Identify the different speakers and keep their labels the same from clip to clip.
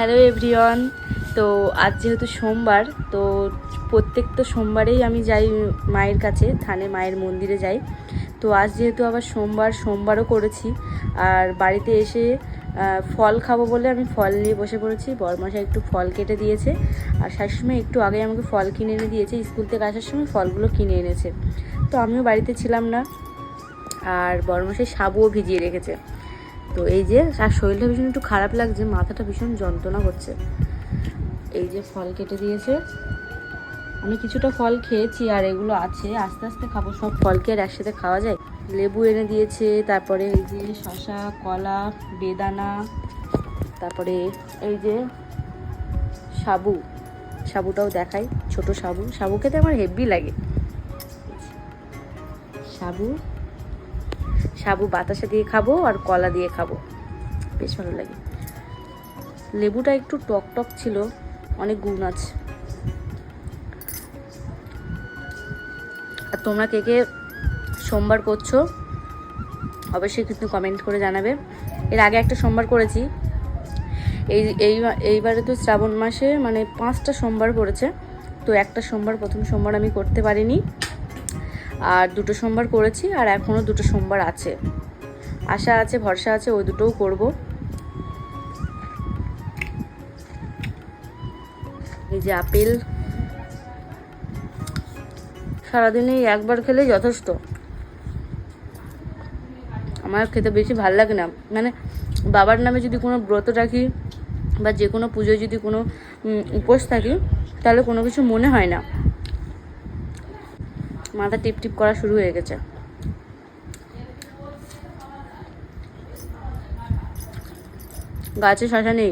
Speaker 1: Hello everyone. তো আজ যেহেতু সোমবার, তো প্রত্যেকটা সোমবারেই আমি যাই মায়ের কাছে, থানে মায়ের মন্দিরে যাই। তো আজ যেহেতু আবার সোমবারও করেছি, আর বাড়িতে এসে ফল খাবো বলে আমি ফল নিয়ে বসে পড়েছি। বড়মশাই একটু ফল কেটে দিয়েছে, আর শাশুড়ি একটু আগে আমাকে ফল কিনে এনে দিয়েছে। স্কুল থেকে আসার সময় ফলগুলো কিনে এনেছে, তো আমিও বাড়িতে ছিলাম না। আর বড়মশাই সাবুও ভিজিয়ে রেখেছে। তো এই যে, আর শরীরটা ভীষণ একটু খারাপ লাগছে, মাথাটা ভীষণ যন্ত্রণা করছে। এই যে ফল কেটে দিয়েছে, আমি কিছুটা ফল খেয়েছি, আর এগুলো আছে, আস্তে আস্তে খাবো। সব ফলকে আর একসাথে খাওয়া যায়? লেবু এনে দিয়েছে, তারপরে এই যে শসা, কলা, বেদানা, তারপরে এই যে সাবুটাও দেখাই, ছোট সাবু খেতে আমার হেভি লাগে। সাবু বাতাসা দিয়ে খাবো আর কলা দিয়ে খাবো, বেশ ভালো লাগে। লেবুটা একটু টক টক ছিল, অনেক গুণ আছে। আর তোমরা কে কে সোমবার করছো অবশ্যই কিন্তু কমেন্ট করে জানাবে। এর আগে একটা সোমবার করেছি, এইবারে তো শ্রাবণ মাসে মানে 5টা সোমবার পড়েছে। তো একটা সোমবার, প্রথম সোমবার আমি করতে পারিনি, আর 2টো সোমবার করেছি, আর এখনও 2টো সোমবার আছে। আশা আছে, ভরসা আছে, ওই দুটোও করব। এই যে আপেল, সারাদিনে একবার খেলেই যথেষ্ট। আমার খেতে বেশি ভাল লাগে না, মানে বাবার নামে যদি কোনো ব্রত রাখি বা যে কোনো পুজোয় যদি কোনো উপোস থাকি, তাহলে কোনো কিছু মনে হয় না। মাথা টিপ টিপ করা শুরু হয়ে গেছে। গাছে শশা নেই,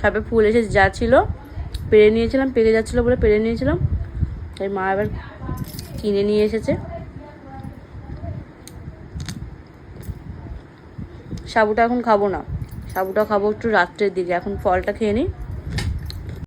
Speaker 1: সবে ফুল এসে যা ছিল পেরে নিয়েছিলাম, পেকে যাচ্ছিলো বলে পেরে নিয়েছিলাম, তাই মা এবার কিনে নিয়ে এসেছে। সাবুটা এখন খাবো না, সাবুটা খাবো একটু রাত্রের দিকে। এখন ফলটা খেয়ে নিই।